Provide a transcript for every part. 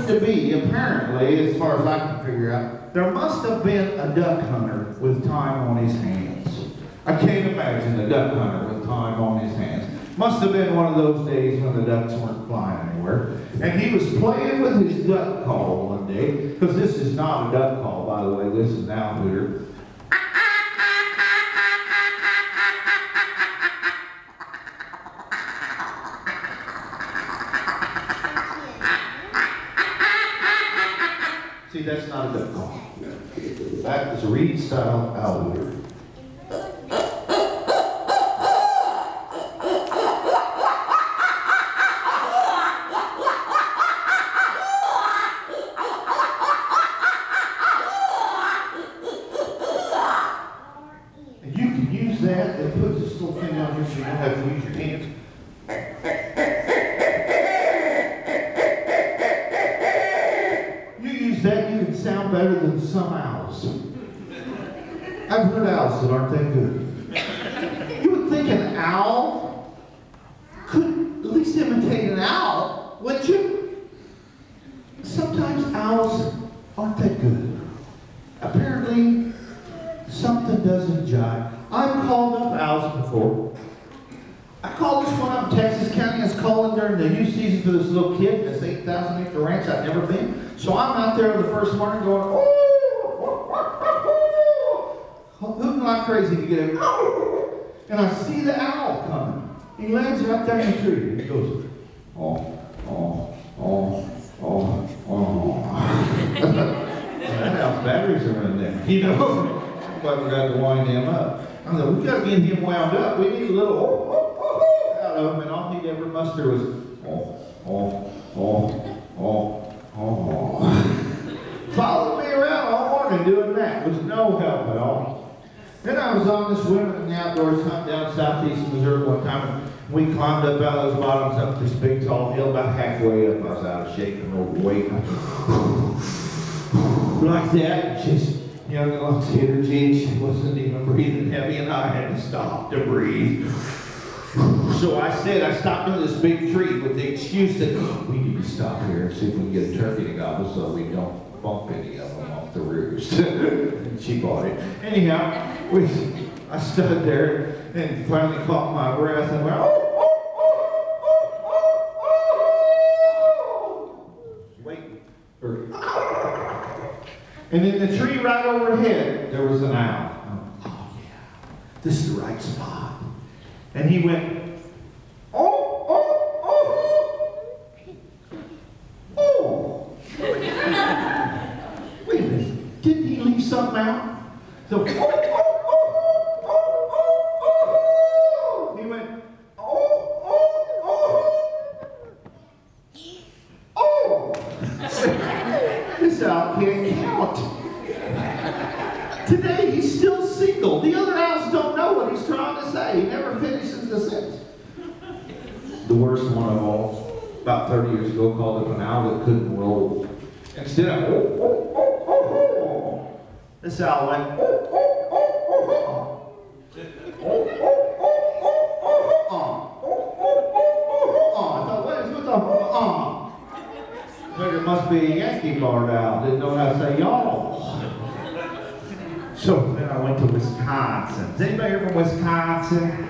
happened to be, apparently, as far as I can figure out, there must have been a duck hunter with time on his hands. I can't imagine a duck hunter with time on his hands. Must have been one of those days when the ducks weren't flying anywhere. And he was playing with his duck call one day, because this is not a duck call, by the way, this is an owl hooter. See, that's not a duck call. That is a reed-style owl hooter. That puts this little thing down here so you don't have to use your hands. You use that, you can sound better than some owls. I've heard owls that aren't that good. You would think an owl could at least imitate an owl, wouldn't you? Sometimes owls aren't that good. Apparently, something doesn't jive. I've called up owls before. I called this one up in Texas County. I was calling during the youth season for this little kid, this 8,000 acre ranch I've never been. So I'm out there the first morning going, oh, hooting like crazy to get him. And I see the owl coming. He lands right there in the tree. He goes, oh, oh, oh, oh, oh. That owl's batteries are running there, you know. But we got to wind him up. I said, we got to get him wound up. We need a little out of him, and all he'd ever muster was followed me around all morning doing that. Was no help at all. Then I was on this women in the outdoors hunt down southeast Missouri one time, and we climbed up out of those bottoms up this big tall hill. About halfway up, I was out of shape and overweight. Like that, just. Young little skater Jean, she wasn't even breathing heavy, and I had to stop to breathe. So I stopped under this big tree with the excuse that we need to stop here and see if we can get a turkey to gobble so we don't bump any of them off the roost. And she bought it. Anyhow, I stood there and finally caught my breath and went, waiting for and in the tree right overhead, there was an owl. Oh, yeah, this is the right spot. And he went, oh, oh, oh, oh. Wait a minute, didn't he leave something out? So, oh, oh, oh, oh, oh, oh. He went, oh, oh, oh, oh. This owl can't count. Today he's still single. The other owls don't know what he's trying to say. He never finishes the sentence. The worst one of all, about 30 years ago, called up an owl that couldn't roll. Instead of oh, oh, oh, oh, oh, this owl went oh, oh, oh, oh, oh. Oh, oh, oh, oh, oh, I thought, what is with the there must be a Yankee barred owl. Didn't know how to say y'all. So then I went to Wisconsin. Is anybody here from Wisconsin?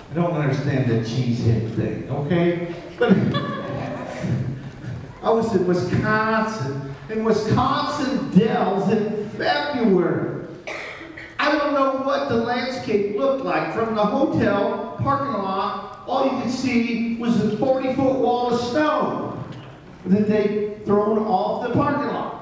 I don't understand the cheesehead thing, okay? But I was in Wisconsin, in Wisconsin Dells in February. I don't know what the landscape looked like. From the hotel parking lot, all you could see was a 40-foot wall of snow that they'd thrown off the parking lot.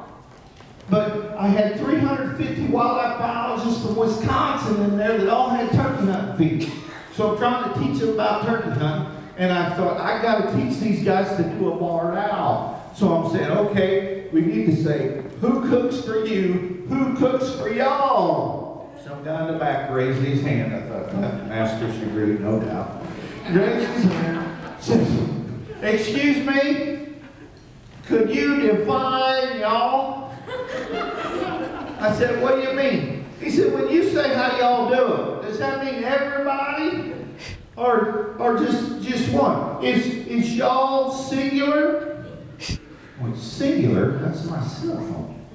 But I had 350 wildlife biologists from Wisconsin in there that all had turkey hunting feet. So I'm trying to teach them about turkey hunting, and I thought, I got to teach these guys to do a barred owl. So I'm saying, okay, we need to say, who cooks for you? Who cooks for y'all? Some guy in the back raised his hand. I thought, master's degree, no doubt. Raised his hand, says, excuse me? Could you define y'all? I said, what do you mean? He said, when you say how y'all do it, does that mean everybody? Or just one? Is y'all singular? I went, singular? That's my cell phone.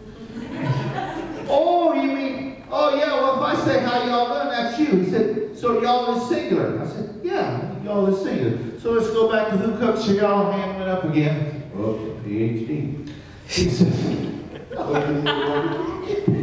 Oh, you mean, oh yeah, well if I say how y'all doing, that's you. He said, so y'all is singular. I said, yeah, y'all is singular. So let's go back to who cooks for y'all, hand went up again. Oh, PhD. He said, oh,